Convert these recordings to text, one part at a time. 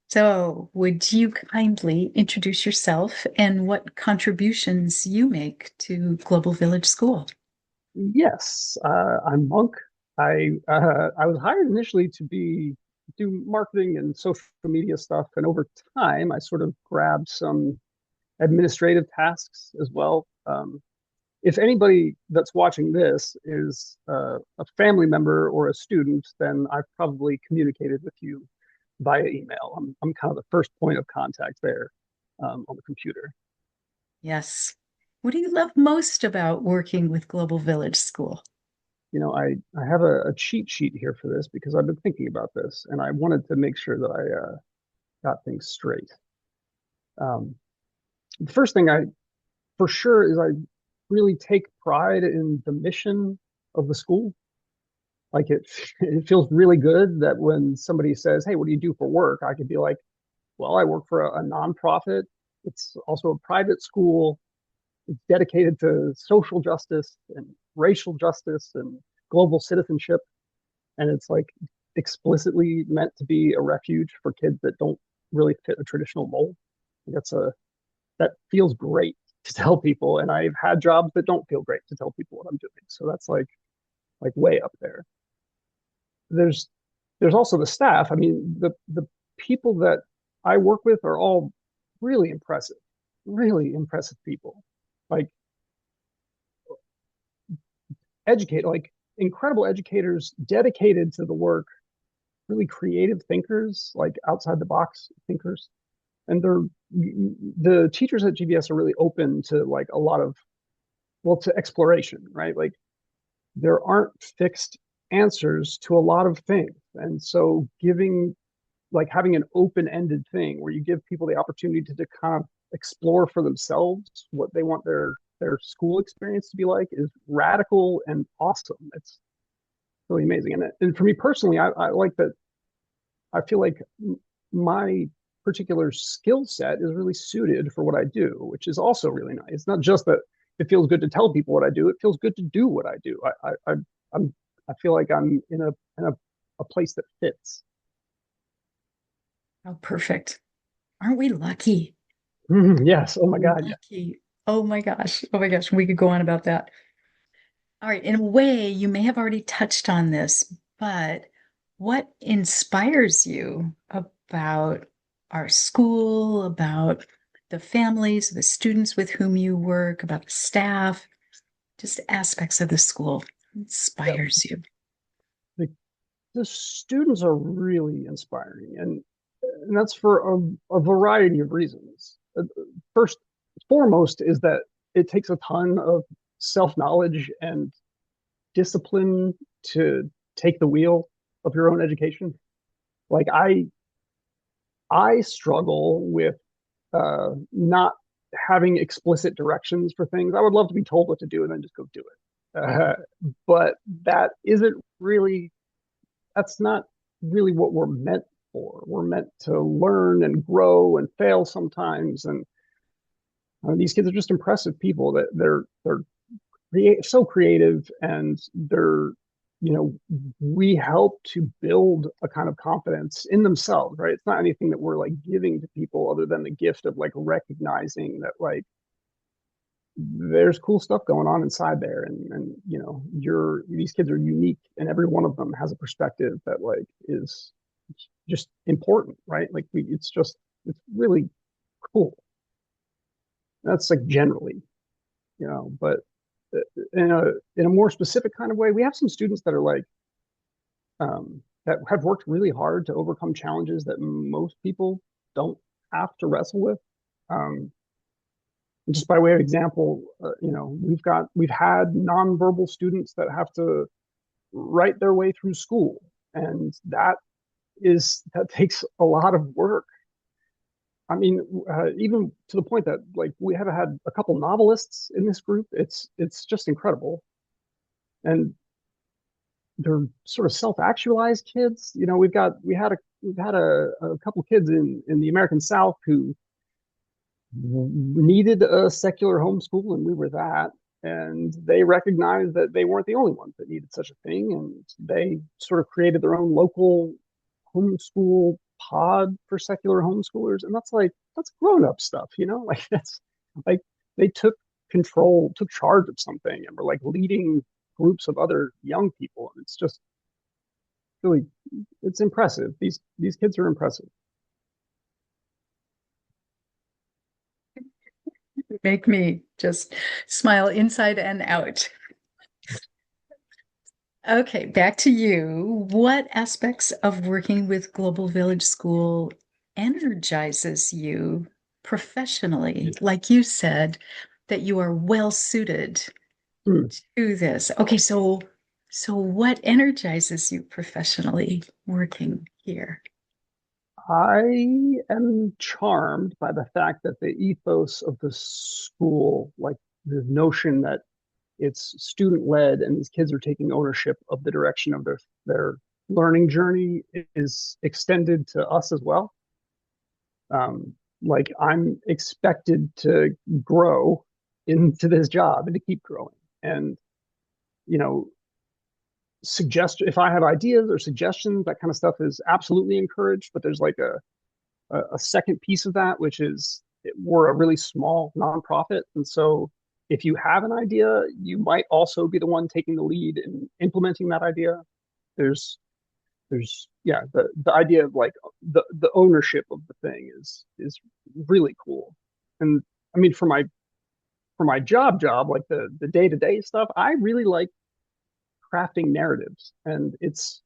So, would you kindly introduce yourself and what contributions you make to Global Village School? Yes, I'm Monk. I was hired initially to do marketing and social media stuff, and over time, I sort of grabbed some administrative tasks as well. If anybody that's watching this is a family member or a student, then I've probably communicated with you via email. I'm kind of the first point of contact there on the computer. Yes. What do you love most about working with Global Village School? I have a cheat sheet here for this because I've been thinking about this and I wanted to make sure that I got things straight. Um, the first thing I for sure is I really take pride in the mission of the school. Like it feels really good that when somebody says, "Hey, what do you do for work?" I could be like, "Well, I work for a nonprofit. It's also a private school. It's dedicated to social justice and racial justice and global citizenship." And it's like explicitly meant to be a refuge for kids that don't really fit a traditional mold. That feels great to tell people, and I've had jobs that don't feel great to tell people what I'm doing. So that's like way up there. There's there's also the staff. I mean, the people that I work with are all really really impressive people. Like like incredible educators dedicated to the work, really creative thinkers, like outside the box thinkers. And the teachers at GVS are really open to like a lot of, well, to exploration, right? Like there aren't fixed answers to a lot of things. And so having an open-ended thing where you give people the opportunity to kind of explore for themselves what they want their school experience to be like is radical and awesome. It's really amazing. And for me personally, I like that. I feel like my particular skill set is really suited for what I do, which is also really nice. It's not just that it feels good to tell people what I do; it feels good to do what I do. I'm I feel like I'm in a place that fits. Oh, perfect. Aren't we lucky? Yes. Oh my God. Yeah. Lucky. Oh my gosh. Oh my gosh. We could go on about that. All right. In a way, you may have already touched on this, but what inspires you about our school, about the families, the students with whom you work, about the staff, just aspects of the school Yeah. inspires you? The, the students are really inspiring, and that's for a variety of reasons. First, foremost is that it takes a ton of self knowledge and discipline to take the wheel of your own education. Like I struggle with not having explicit directions for things. I would love to be told what to do and then just go do it. But that isn't really, that's not really what we're meant for. We're meant to learn and grow and fail sometimes. And these kids are just impressive people that they're so creative, and we help to build a kind of confidence in themselves, right? It's not anything that we're like giving to people other than the gift of like recognizing that like there's cool stuff going on inside there, and these kids are unique, and every one of them has a perspective that like is just important, right? Like it's really cool. That's like generally, but in a more specific kind of way, we have some students that are like that have worked really hard to overcome challenges that most people don't have to wrestle with. Um, just by way of example, we've had nonverbal students that have to write their way through school, and that takes a lot of work. I mean, even to the point that like we have had a couple novelists in this group. It's just incredible, and they're sort of self-actualized kids. We had a couple kids in the American South who needed a secular homeschool, and we were that. And they recognized that they weren't the only ones that needed such a thing, and they sort of created their own local homeschool pod for secular homeschoolers, and that's grown up stuff, you know. Like that's like they took charge of something and were like leading groups of other young people, and it's just really it's impressive. These kids are impressive. Make me just smile inside and out. Okay, back to you. What aspects of working with Global Village School energizes you professionally? Like you said, that you are well suited Hmm. to this. Okay, so what energizes you professionally working here? I am charmed by the fact that the ethos of the school, like the notion that it's student led and these kids are taking ownership of the direction of their learning journey, is extended to us as well. Like I'm expected to grow into this job and to keep growing. And, you know, suggest if I have ideas or suggestions, that kind of stuff is absolutely encouraged. But there's like a second piece of that, which is we're a really small nonprofit. And so if you have an idea, you might also be the one taking the lead in implementing that idea. There's yeah, the idea of like the ownership of the thing is really cool. And I mean for my job, like the day-to-day stuff, I really like crafting narratives. And it's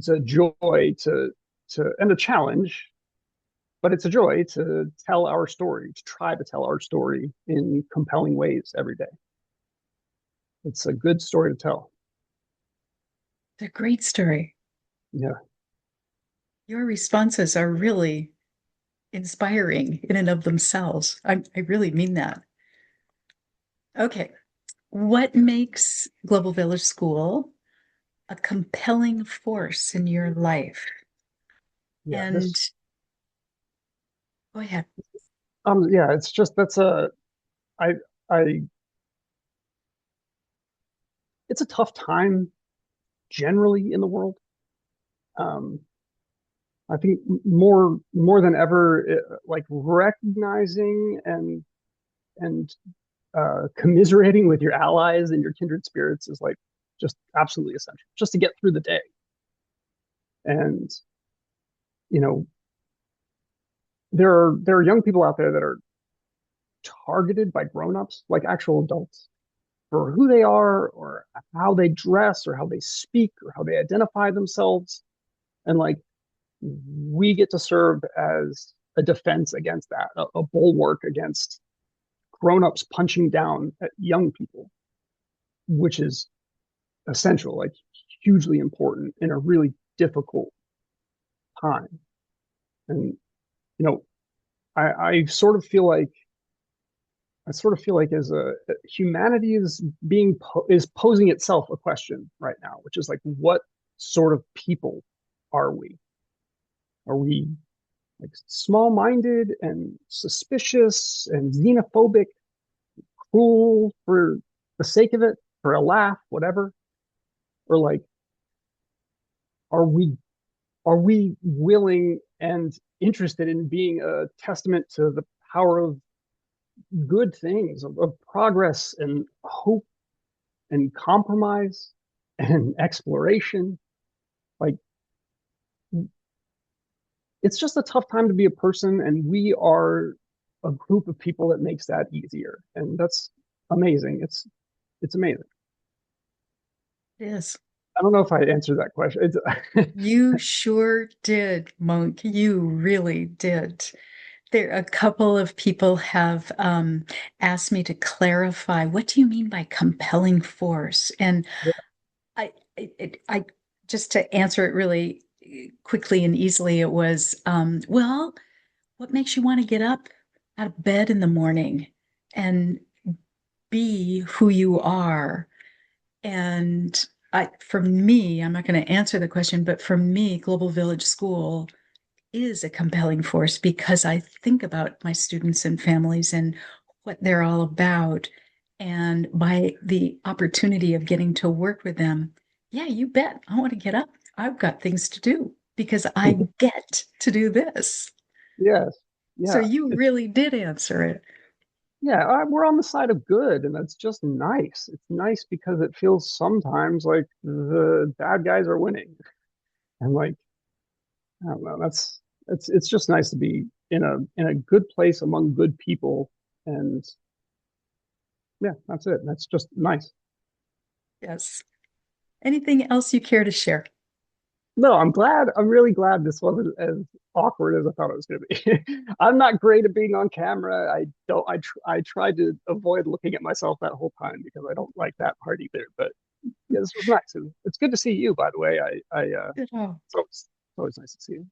a joy to and a challenge, but it's a joy to tell our story, to try to tell our story in compelling ways every day. It's a good story to tell. It's a great story. Yeah. Your responses are really inspiring in and of themselves. I really mean that. Okay. What makes Global Village School a compelling force in your life? Yeah. And This go ahead. yeah, it's just that's a I I it's a tough time generally in the world. Um, I think more than ever, like recognizing and commiserating with your allies and your kindred spirits is like just absolutely essential, just to get through the day. And you know, there are young people out there that are targeted by grown-ups, like actual adults, for who they are or how they dress or how they speak or how they identify themselves. And like we get to serve as a defense against that, a bulwark against grown-ups punching down at young people, which is essential, like hugely important in a really difficult time. And you know, I sort of feel like as a humanity is posing itself a question right now, which is like, what sort of people are we? Are we like small-minded and suspicious and xenophobic, cruel for the sake of it, for a laugh, whatever? Or like, are we willing and interested in being a testament to the power of good things, of progress and hope and compromise and exploration? Like, it's just a tough time to be a person, and we are a group of people that makes that easier, and that's amazing. It's amazing. It is. I don't know if I answered that question. It's You sure did, Monk. You really did. There, a couple of people have asked me to clarify, what do you mean by compelling force? And I just to answer it really quickly and easily, it was, well, what makes you want to get up out of bed in the morning and be who you are? And for me, I'm not going to answer the question, but for me, Global Village School is a compelling force because I think about my students and families and what they're all about. And by the opportunity of getting to work with them, yeah, you bet. I want to get up. I've got things to do. because I get to do this. Yes. So Yeah. you It's really did answer it. yeah, we're on the side of good, and that's just nice. It's nice because it feels sometimes like the bad guys are winning. And like, I don't know, it's just nice to be in a good place among good people. And yeah, that's it. That's just nice. Yes. Anything else you care to share? No, I'm glad. I'm really glad this wasn't as awkward as I thought it was going to be. I'm not great at being on camera. I don't. I tried to avoid looking at myself that whole time because I don't like that part either. But yeah, this was nice. And it's good to see you, by the way. Good. Oh, It's always nice to see you.